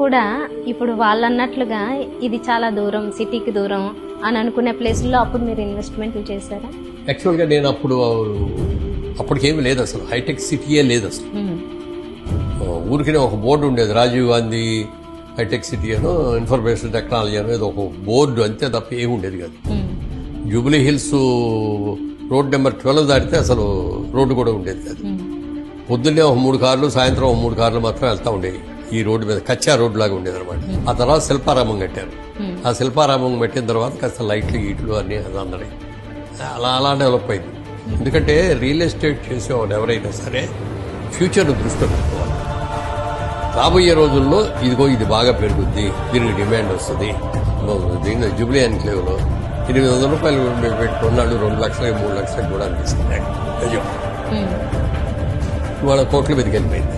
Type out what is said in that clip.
కూడా ఇప్పుడు వాళ్ళు అన్నట్లుగా ఇది చాలా దూరం, సిటీకి దూరం అని అనుకునే ప్లేసుల్లో అప్పుడు మీరు ఇన్వెస్ట్మెంట్లు చేశారా? యాక్చువల్గా నేను అప్పటికేమీ లేదు, అసలు హైటెక్ సిటీయే లేదు అసలు. ఊరికనే ఒక బోర్డు ఉండేది, రాజీవ్ గాంధీ హైటెక్ సిటీ అనో ఇన్ఫర్మేషన్ టెక్నాలజీ అనో ఏదో ఒక బోర్డు అంతే తప్ప ఏమి ఉండేది కాదు. జూబ్లీ హిల్స్ రోడ్ నెంబర్ 12 దాటితే అసలు రోడ్డు కూడా ఉండేది కాదు. పొద్దున్నే ఒక 3 కార్లు, సాయంత్రం ఒక 3 కార్లు మాత్రం వెళ్తా ఉండేవి ఈ రోడ్డు మీద, కచ్చా రోడ్డు లాగా ఉండేది అనమాట. ఆ తర్వాత శిల్పారామం కట్టారు. ఆ శిల్పారామం కట్టిన తర్వాత కాస్త లైట్లు గీట్లు అన్నీ అందరి అలా డెవలప్ అయింది. ఎందుకంటే రియల్ ఎస్టేట్ చేసేవాళ్ళు ఎవరైనా సరే ఫ్యూచర్ను దృష్టిలో పెట్టుకోవాలి. రాబోయే రోజుల్లో ఇదిగో ఇది బాగా పెరుగుద్ది, దీనికి డిమాండ్ వస్తుంది. దీని జూబ్లీ ఎన్క్లేవ్లో 800 రూపాయలు పెట్టుకున్నాడు, 2 లక్షలు 3 లక్షలకు కూడా అనిపిస్తుంది. ఇవాళ కోట్ల మీదకి వెళ్ళిపోయింది.